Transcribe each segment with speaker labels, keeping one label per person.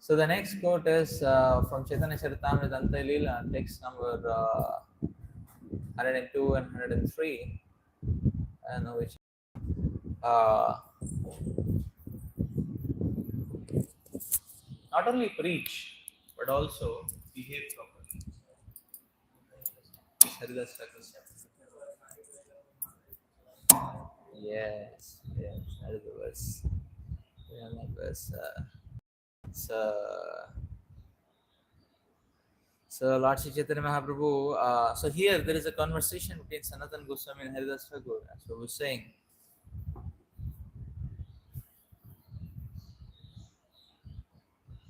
Speaker 1: So the next quote is from Chaitanya Charitamrita Lila, text number 102 and 103. I know which. Uh, Not only preach, but also behave properly. Haridas Thakur said. Yes, yes, that is the verse. Yeah, that verse. So, so Lord Sri Chaitanya Mahaprabhu. So here there is a conversation between Sanatan Goswami and Haridas Thakur. So we're saying,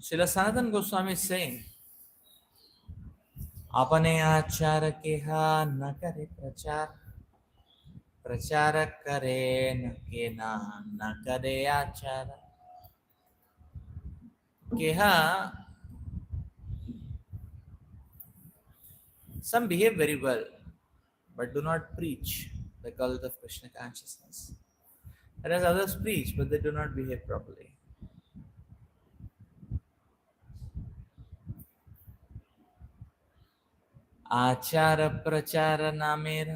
Speaker 1: Srila Sanatan Goswami is saying, अपने आचार के हा न करे प्रचार प्रचार करे न के ना न करे आचार के हा. Some behave very well but do not preach the cult of Krishna consciousness, whereas others preach but they do not behave properly. आचार प्रचार नामेर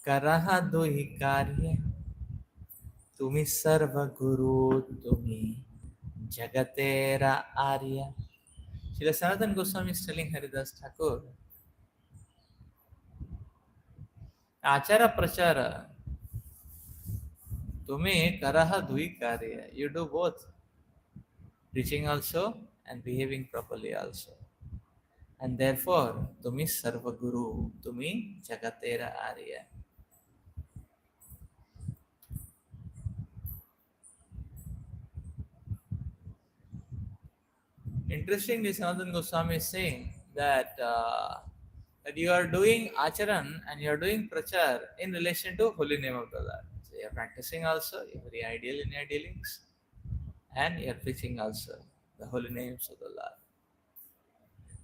Speaker 1: करहा दोहि कार्य तुम्ही सर्व गुरु तुम्ही जगतेरा आर्य. Srila Sanatan Goswami is telling Haridas Thakur, आचार प्रचार तुम्ही करहा दोहि कार्य. You do both, preaching also and behaving properly also. And therefore, तुम्ही सर्व गुरु, तुम्ही जगतेरा आर्य. Interestingly, Sanatan Goswami is saying that that you are doing acharan and you are doing prachar in relation to holy name of the Lord. So you are practicing also, you are very ideal in your dealings, and you are preaching also the holy names of the Lord.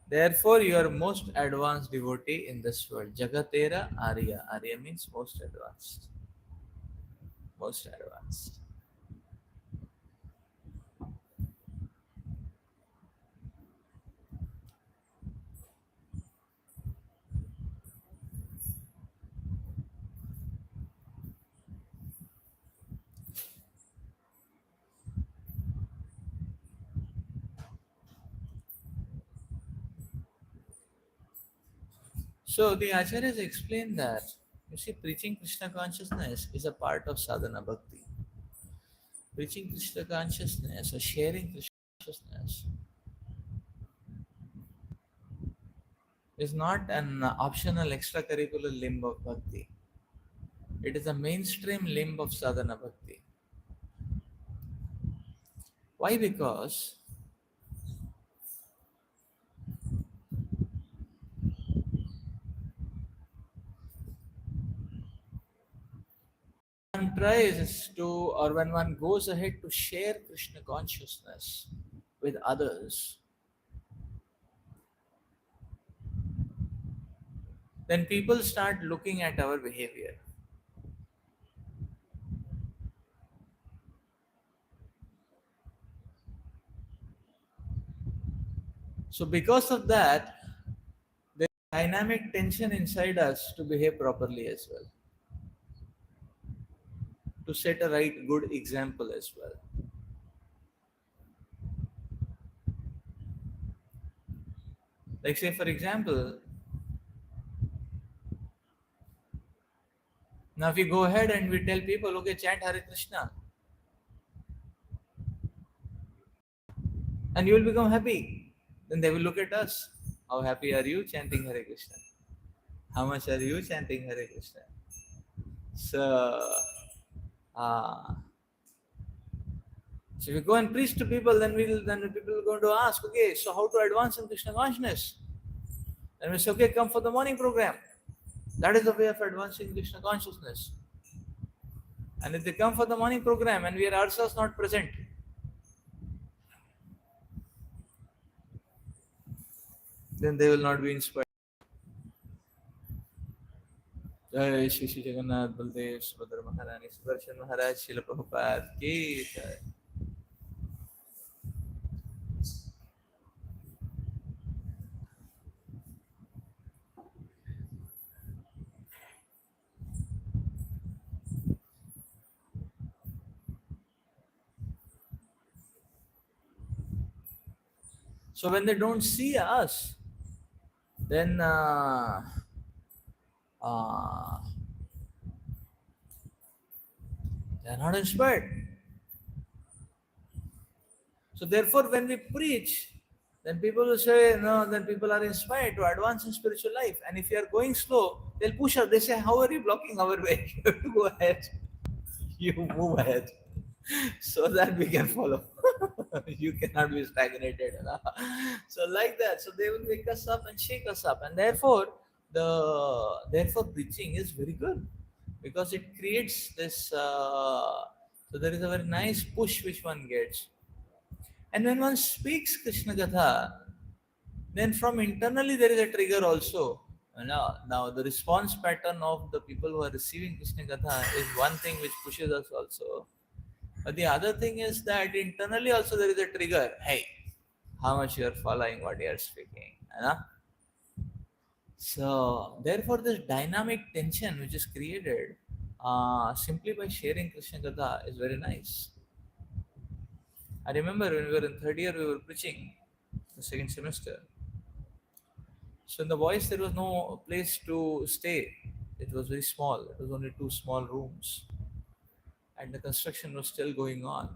Speaker 1: Therefore, you are most advanced devotee in this world. Jagatera Arya. Arya means most advanced. Most advanced. So the Acharyas explain that, you see, preaching Krishna consciousness is a part of sadhana bhakti. Preaching Krishna consciousness or sharing Krishna consciousness is not an optional extracurricular limb of bhakti. It is a mainstream limb of sadhana bhakti. Why? Because one tries to, or when one goes ahead to share Krishna consciousness with others, then people start looking at our behavior. So because of that, there is dynamic tension inside us to behave properly as well, to set a right good example as well. Like say for example, now if we go ahead and we tell people, okay, chant Hare Krishna, and you will become happy, then they will look at us. How happy are you chanting Hare Krishna? How much are you chanting Hare Krishna? So, uh, so if we go and preach to people, then people are going to ask, okay, so how to advance in Krishna consciousness? Then we say, okay, come for the morning program. That is the way of advancing Krishna consciousness. And if they come for the morning program and we are ourselves not present, then they will not be inspired. Jai Shri Shri Jagannath Baldev Subhadra Maharani Sudarshan Maharaj Srila Prabhupada ki jai. So when they don't see us, then uh, they are not inspired. So therefore, when we preach, then people will say, no, then people are inspired to advance in spiritual life. And if you are going slow, they'll push us. They say, how are you blocking our way? You have to go ahead. You move ahead so that we can follow. You cannot be stagnated. So like that. So they will wake us up and shake us up. And therefore preaching is very good because it creates this so there is a very nice push which one gets. And when one speaks Krishna Katha, then from internally there is a trigger also. Now the response pattern of the people who are receiving Krishna Katha is one thing which pushes us also. But the other thing is that internally also there is a trigger. Hey, how much you are following what you are speaking. So therefore this dynamic tension which is created simply by sharing Krishna Katha is very nice. I remember when we were in third year, we were preaching the second semester. So in the boys, there was no place to stay. It was very small. It was only two small rooms, and the construction was still going on.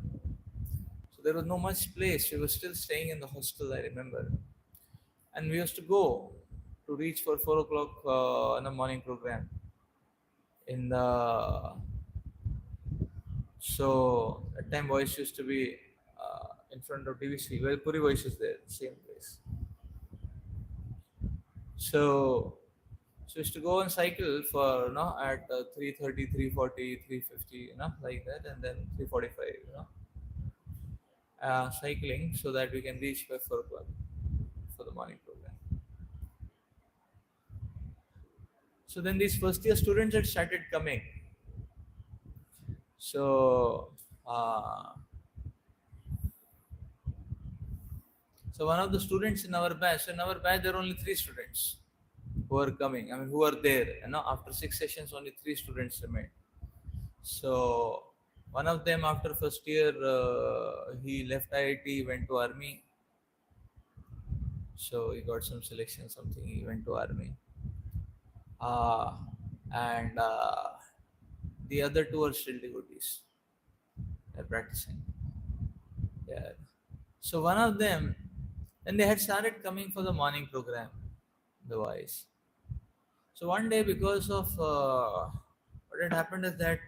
Speaker 1: So there was no much place. We were still staying in the hostel. I remember, and we used to go to reach for 4 o'clock in the morning program. In the so at time boys used to be in front of DVC. Well, Puri voice is there, same place. So, so used to go on cycle for at 3:30, 3:40, 3:50, like that, and then 3:45, cycling so that we can reach by 4 o'clock for the morning program. So then these first year students had started coming. So, so one of the students in our batch, there are only three students who are coming. I mean, who are there? After 6 sessions, only three students remained. So one of them after first year, he left IIT, went to army. So he got some selection, something. He went to army, and the other two are still devotees. They're practicing. Yeah. So one of them, and they had started coming for the morning program, the boys. So one day, because of what had happened is that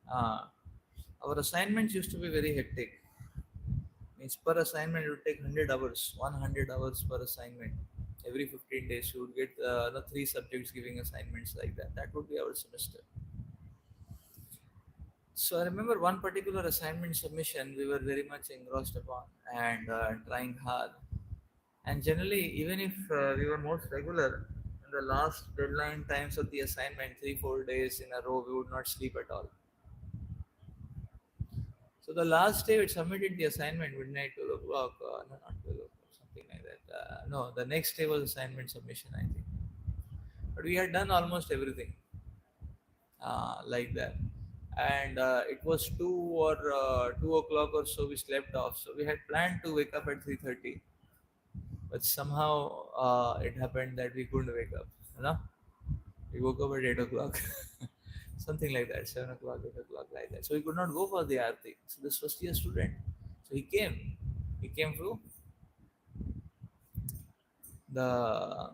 Speaker 1: our assignments used to be very hectic. Means per assignment it would take 100 hours, 100 hours per assignment. Every 15 days you would get the three subjects giving assignments like that. That would be our semester. So I remember one particular assignment submission we were very much engrossed upon and trying hard. And generally, even if we were most regular, in the last deadline times of the assignment, 3-4 days in a row, we would not sleep at all. So the last day we submitted the assignment midnight 12 o'clock, no, not 12 o'clock, something like that. No, the next day was assignment submission, I think. But we had done almost everything like that. And it was 2 o'clock or so we slept off. So we had planned to wake up at 3:30, but somehow it happened that we couldn't wake up. We woke up at 8 o'clock. Something like that, 7 o'clock, 8 o'clock, like that. So he could not go for the arti. So this first year student, so he came. He came through the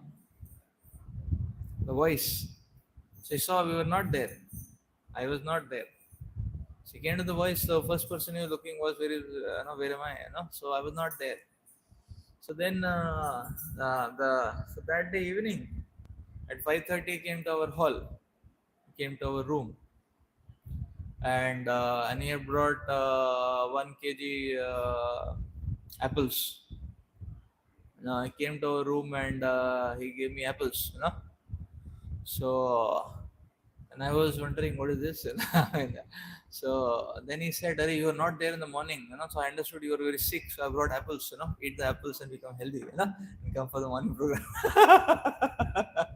Speaker 1: voice. So he saw we were not there. I was not there. So he came to the voice. The first person he was looking was where am I? So I was not there. So then so that day evening at 5:30 he came to our hall. He came to our room. And he had brought 1 kg apples. He came to our room and he gave me apples. So, and I was wondering what is this. So then he said, "Ari, you were not there in the morning. So I understood you were very sick. So I brought apples. Eat the apples and become healthy. And come for the morning program."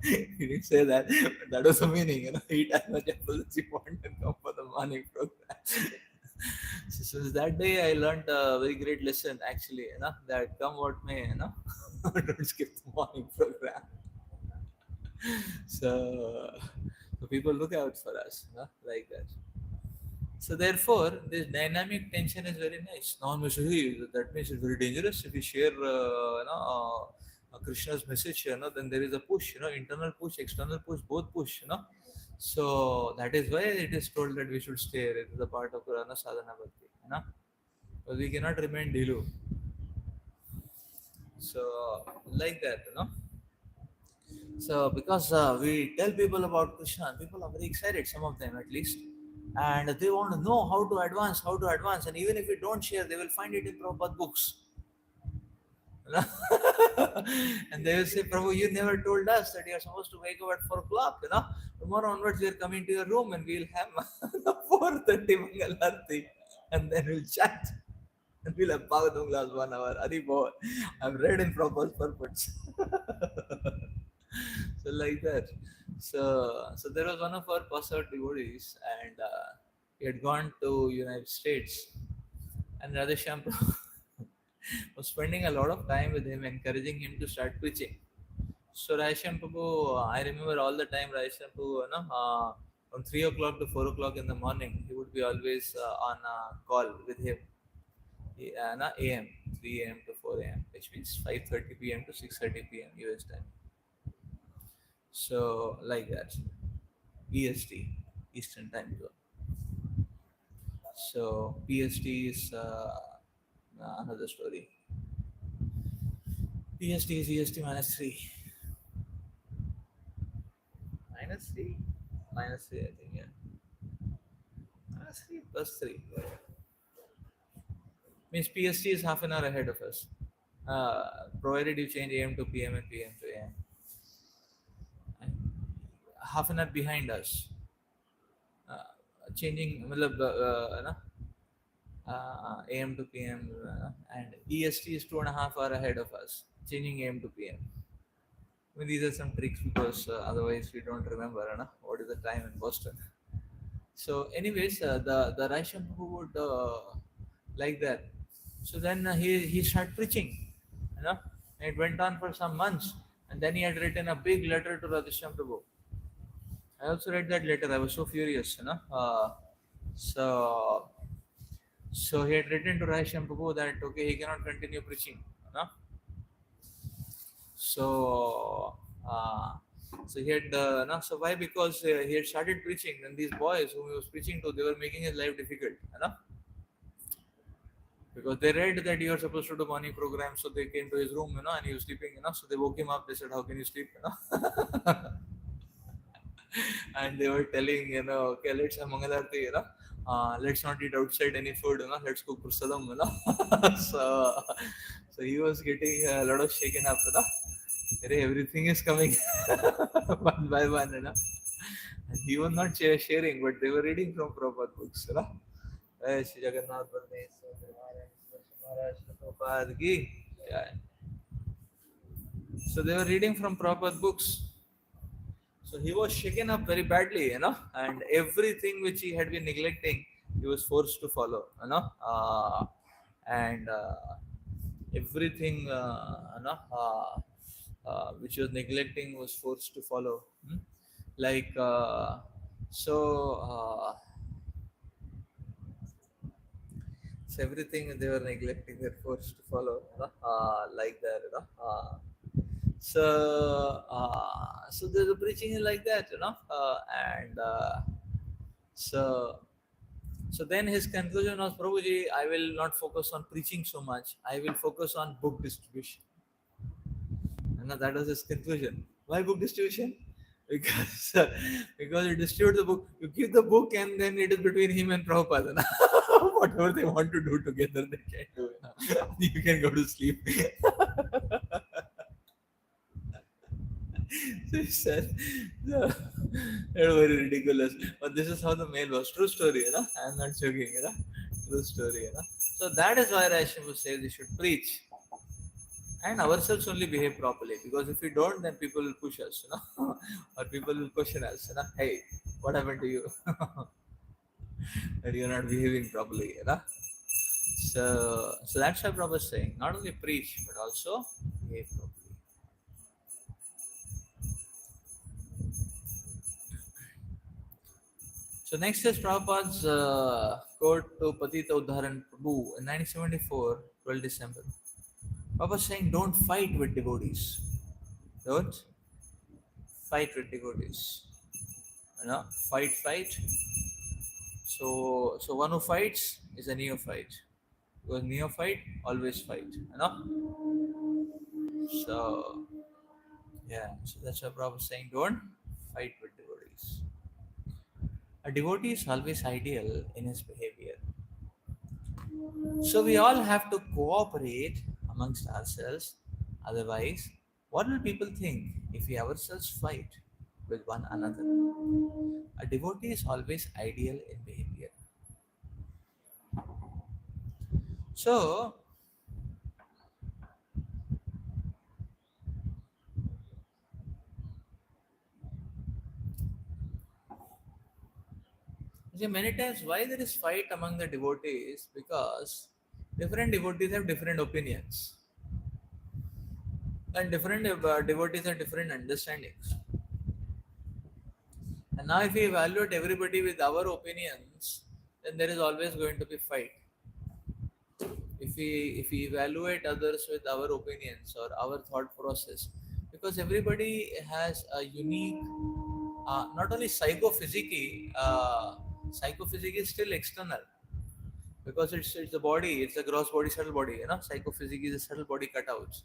Speaker 1: He didn't say that, but that was the meaning. Eat as much apples as you want and come for the morning program. So Since that day, I learned a very great lesson actually, that come what may, don't skip the morning program. So, so people look out for us, like that. So therefore, this dynamic tension is very nice. Now, hey, that means it's very dangerous if we share, Krishna's message, then there is a push, internal push, external push, both push, So that is why it is told that we should stay. It is a part of Purana Sadhana Bhakti, But we cannot remain Dilu. So like that, So because we tell people about Krishna, people are very excited, some of them at least, and they want to know how to advance, and even if we don't share, they will find it in Prabhupada books. And they will say, Prabhu, you never told us that you are supposed to wake up at 4 o'clock, Tomorrow onwards, we are coming to your room and we'll have 4:30 Mangal Arati, and then we'll chat. And we'll have Bhagavatam class 1 hour. Haribol. I've read in Prabhupada's purpose. So like that. So there was one of our passed out devotees, and he had gone to United States, and Radheshyam was spending a lot of time with him, encouraging him to start preaching. So Radheshyam Prabhu, I remember all the time Radheshyam Prabhu, from 3 o'clock to 4 o'clock in the morning, he would be always on a call with him. AM, 3 a.m. to 4 a.m., which means 5:30 p.m. to 6:30 p.m. US time. So like that, EST, Eastern Time Zone. So PST is another story. PST is EST minus 3. Minus 3? Minus 3, I think, yeah. Minus 3 plus 3. Means PST is half an hour ahead of us. Provided you change AM to PM and PM to AM. Half an hour behind us. Changing AM to PM, and EST is 2.5 hours ahead of us, changing AM to PM. I mean, these are some tricks because otherwise we don't remember what is the time in Boston. So, anyways, the Russian who would like that. So then he started preaching, and it went on for some months, and then he had written a big letter to Radheshyam Prabhu. I also read that letter. I was so furious, So so he had written to Radheshyam Prabhu that okay, he cannot continue preaching, So so he had so why? Because he had started preaching, and these boys whom he was preaching to, they were making his life difficult, because they read that you are supposed to do morning program, so they came to his room, and he was sleeping, so they woke him up. They said, "How can you sleep?" And they were telling, okay, let's have Mangalarti, let's not eat outside any food, let's cook prasadam, so, so he was getting a lot of shaken up, everything is coming one by one, and he was not sharing, but they were reading from Prabhupada books, Shri Jagannath Prabhupada ki. Yeah. So they were reading from Prabhupada books. So he was shaken up very badly, and everything which he had been neglecting, he was forced to follow, and everything, which he was neglecting was forced to follow. Like, so, so everything they were neglecting, they're forced to follow, like that, so the preaching is like that, and so so then his conclusion was, Prabhuji, I will not focus on preaching so much. I will focus on book distribution. And that was his conclusion. Why book distribution? Because because you distribute the book, you give the book, and then it is between him and Prabhupada. Whatever they want to do together, they can do. You can go to sleep. So he said, it was very ridiculous. But this is how the mail was. True story, I'm not joking, True story, So that is why Rashim says we should preach and ourselves only behave properly. Because if we don't, then people will push us, or people will question us, Hey, what happened to you? That you're not behaving properly, So that's why Prabhupada is saying, not only preach, but also behave properly. So next is Prabhupada's quote to Patita Udharan Prabhu in 1974, 12 December. Prabhupada is saying, don't fight with devotees. Don't fight with devotees. You know, fight. So one who fights is a neophyte. Because neophyte always fight. You know. So yeah. So that's why Prabhupada is saying, don't fight with devotees. A devotee is always ideal in his behavior. So we all have to cooperate amongst ourselves. Otherwise, what will people think if we ourselves fight with one another? A devotee is always ideal in behavior. So, see, many times why there is fight among the devotees, because different devotees have different opinions, and different devotees have different understandings. And now, if we evaluate everybody with our opinions, then there is always going to be fight. If we evaluate others with our opinions or our thought process, because everybody has a unique, not only psychophysics is still external, because it's the body, it's the gross body, subtle body, psychophysics is a subtle body cutouts.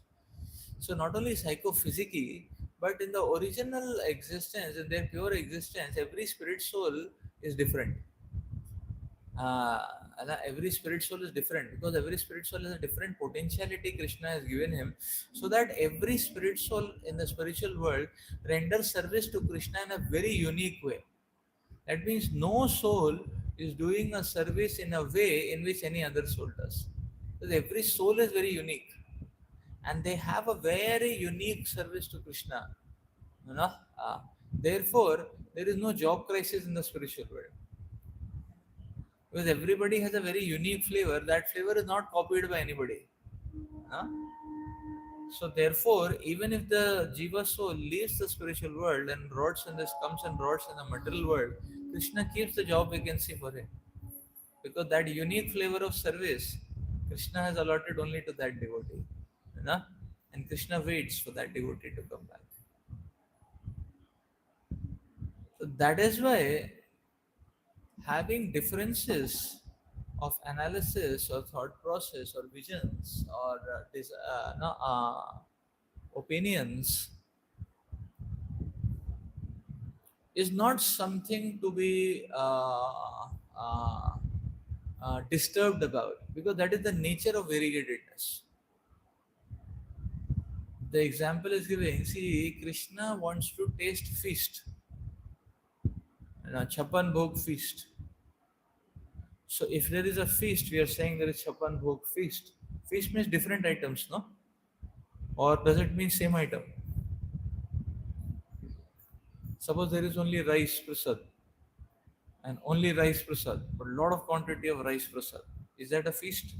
Speaker 1: So not only psychophysics, but in the original existence, in their pure existence, every spirit soul is different. uh, every spirit soul is different, because every spirit soul has a different potentiality Krishna has given him, so that every spirit soul in the spiritual world renders service to Krishna in a very unique way. That means no soul is doing a service in a way in which any other soul does, because every soul is very unique and they have a very unique service to Krishna. you know uh, Therefore there is no job crisis in the spiritual world, because everybody has a very unique flavor. That flavor is not copied by anybody. Huh? So therefore, even if the jiva soul leaves the spiritual world and rots in this comes and rots in the material world, Krishna keeps the job vacancy for him, because that unique flavor of service Krishna has allotted only to that devotee. You know? And Krishna waits for that devotee to come back. So that is why having differences of analysis or thought process or visions or no, opinions is not something to be disturbed about, because that is the nature of variegatedness. The example is giving, see, Krishna wants to taste feast, chapan bhog feast. So if there is a feast, we are saying there is chapan bhog feast. Feast means different items, no? Or does it mean same item? Suppose there is only rice prasad and only rice prasad, but lot of quantity of rice prasad. Is that a feast?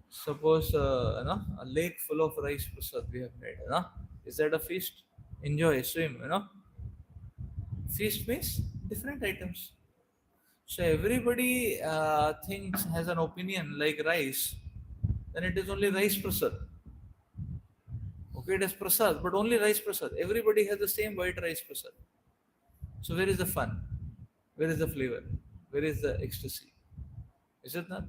Speaker 1: Suppose a lake full of rice prasad we have made. Is that a feast? Enjoy, swim. Feast means different items. So everybody thinks, has an opinion like rice, then it is only rice prasad. Okay, it is prasad, but only rice prasad. Everybody has the same white rice prasad. So where is the fun? Where is the flavor? Where is the ecstasy? Is it not?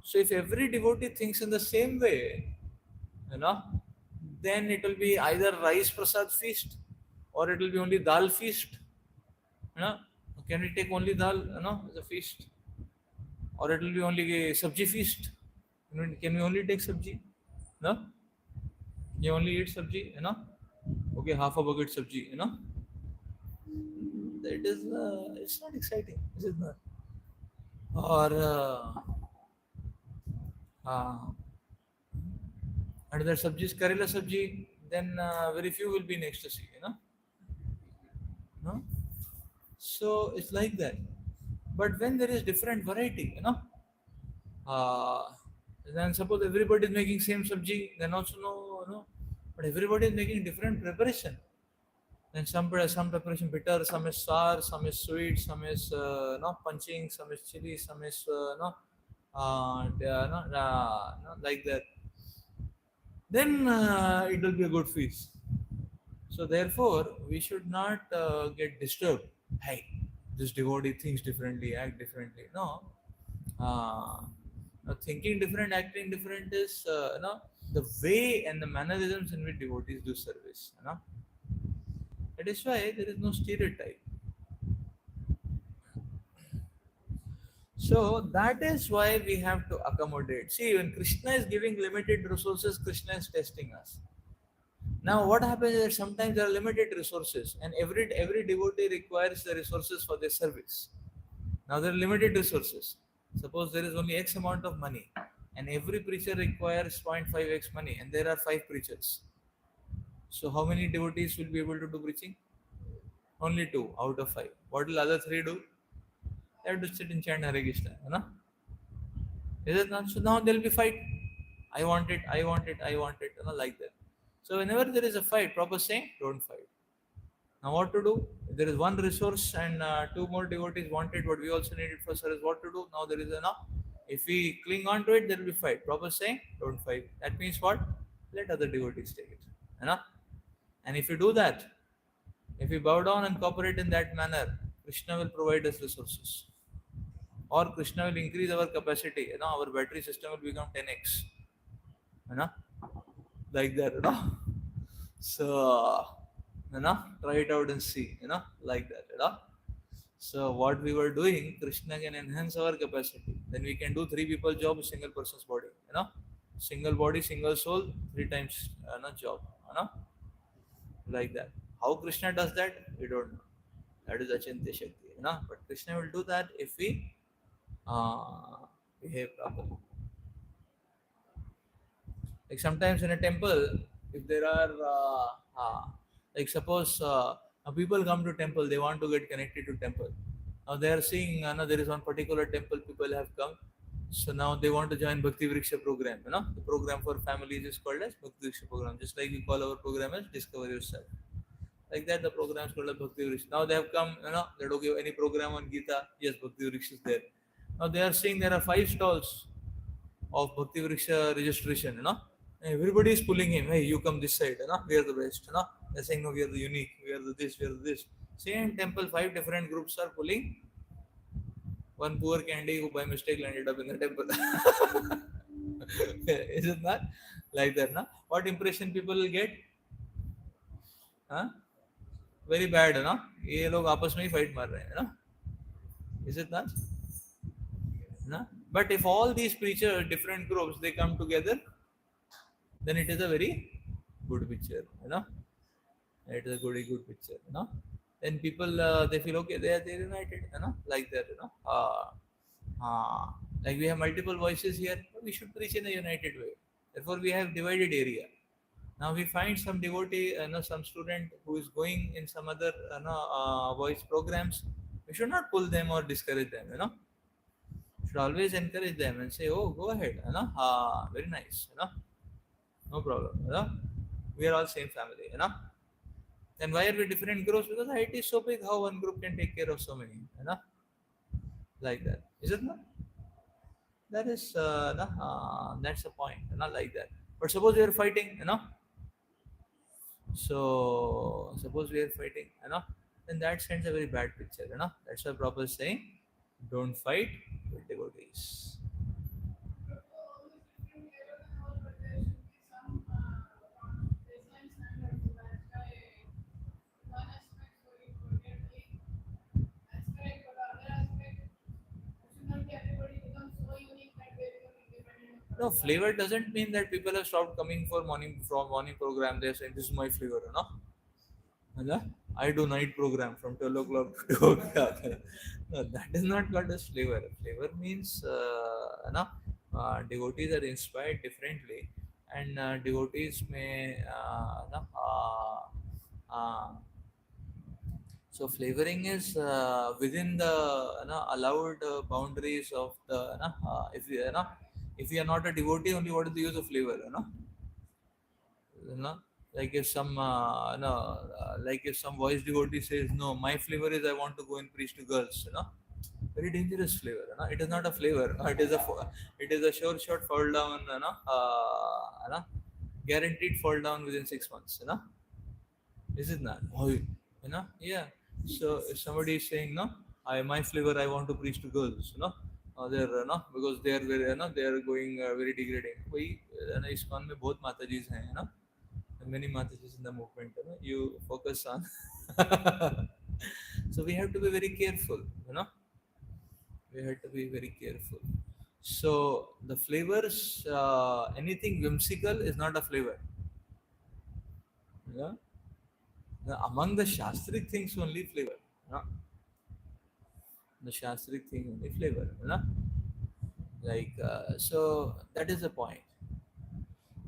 Speaker 1: So if every devotee thinks in the same way, you know, then it will be either rice prasad feast or it will be only dal feast. You know, can we take only dal, as a feast? Or it will be only a sabji feast? Can we only take sabji? No? You only eat sabji, Okay, half a bucket sabji, That is, it's not exciting, is it not? Or uh, another sabji is Karela sabji, then very few will be in ecstasy, No? So it's like that. But when there is different variety, uh, then suppose everybody is making same sabji, then also no, but everybody is making different preparation. Then some preparation bitter, some is sour, some is sweet, some is no punching, some is chili, some is no, no, no, like that. Then it will be a good feast. So therefore, we should not get disturbed. Hey, this devotee thinks differently, act differently. No, thinking different, acting different is the way and the mannerisms in which devotees do service. That is why there is no stereotype. So that is why we have to accommodate. See, when Krishna is giving limited resources, Krishna is testing us. Now, what happens is that sometimes there are limited resources, and every devotee requires the resources for their service. Now, there are limited resources. Suppose there is only X amount of money, and every preacher requires 0.5x money, and there are 5 preachers. So, how many devotees will be able to do preaching? Only 2 out of 5. What will other 3 do? They have to sit and chant Hare Krishna. Is it not? So now there will be fight. I want it, I want it, I want it, like that. So whenever there is a fight, proper saying, don't fight. Now what to do? If there is one resource and 2 more devotees wanted what we also needed for service, what to do? Now there is enough. If we cling on to it, there will be fight. Proper saying, don't fight. That means what? Let other devotees take it. And if you do that, if we bow down and cooperate in that manner, Krishna will provide us resources. Or Krishna will increase our capacity. Our battery system will become 10x. You know, like that. So, try it out and see. Like that. So what we were doing, Krishna can enhance our capacity. Then we can do 3 people job, single person's body. Single body, single soul, 3 times job. Like that. How Krishna does that, we don't know. That is Achintya Shakti. But Krishna will do that if we uh, behave properly. Like sometimes in a temple, if there are like suppose people come to temple, they want to get connected to temple. Now they are seeing there is one particular temple people have come, so now they want to join Bhakti Vriksha program. The program for families is called as Bhakti Vriksha program, just like we call our program as Discover Yourself. Like that, the program is called as Bhakti Vriksha. Now they have come, they don't give any program on Gita. Yes, Bhakti Vriksha is there. Now they are seeing there are 5 stalls of Bhakti Vriksha registration. Everybody is pulling him. Hey, you come this side. We are the best. They're saying, no, we are the unique. We are the this. We are the this. Same temple, 5 different groups are pulling one poor candy who by mistake landed up in the temple. Is it not like that? What impression people will get? Huh? Very bad. ये लोग आपस में ही fight मार रहे हैं. Is it not? But if all these preachers, different groups, they come together, then it is a very good picture. It is a good picture. Then people they feel okay, they're united. Like that. Like we have multiple voices here, we should preach in a united way. Therefore, we have divided area. Now we find some devotee, some student who is going in some other voice programs. We should not pull them or discourage them. Should always encourage them and say, "Oh, go ahead." Very nice. No problem. We are all same family. Then why are we different groups? Because IT is so big, how one group can take care of so many. Like that. Is it not? That is that's the point. Not like that. But suppose we are fighting. So suppose we are fighting. Then that sends a very bad picture. That's why Prabhupada is saying, don't fight with devotees. No, flavor doesn't mean that people have stopped coming for morning program. They're saying this is my flavor, I do night program from 12 o'clock to 2 o'clock. No, that is not called as flavor. Flavor means devotees are inspired differently, and devotees may uh, So flavoring is within the allowed boundaries of the if if you are not a devotee, only what is the use of flavor? You know, like if some like if some voice devotee says, no, my flavor is I want to go and preach to girls. Very dangerous flavor. It is not a flavor. It is it is a sure shot fall down. Guaranteed fall down within 6 months. Is it not? Oh, yeah. So if somebody is saying, no, I my flavor I want to preach to girls, they're because they are very they are going very degrading. वही ISKCON में बहुत माताजीज हैं, many mataji's in the movement. You focus on. So we have to be very careful. We have to be very careful. So the flavors, anything whimsical is not a flavor. Yeah. Among the shastric things, only flavor. Yeah. The shastric thing only flavor. Like so that is the point.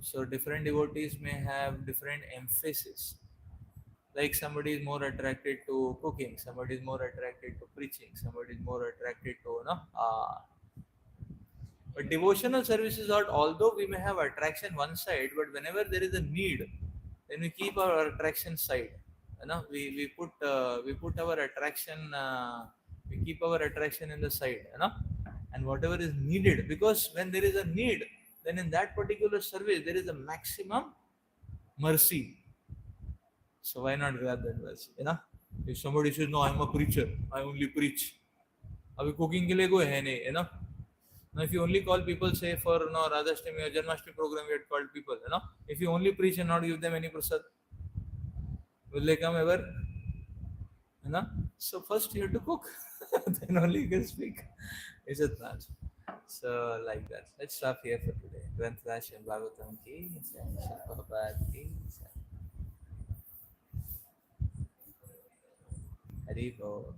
Speaker 1: So different devotees may have different emphasis. Like somebody is more attracted to cooking, somebody is more attracted to preaching, somebody is more attracted to but devotional services are, although we may have attraction one side, but whenever there is a need, then we keep our attraction side. We put our attraction, we keep our attraction in the side, and whatever is needed, because when there is a need, then in that particular service there is a maximum mercy. So why not grab that mercy? If somebody says, no, I'm a preacher, I only preach. अभी cooking के लिए कोई है नहीं, Now, if you only call people, say for Radhashtami or Janmashtami program, you had called people, if you only preach and not give them any prasad, will they come ever? So first you have to cook, then only you can speak. Is it not? So like that. Let's stop here for today. Granth and Bhagavatam ki, Prabhupada ki, Hari Bo.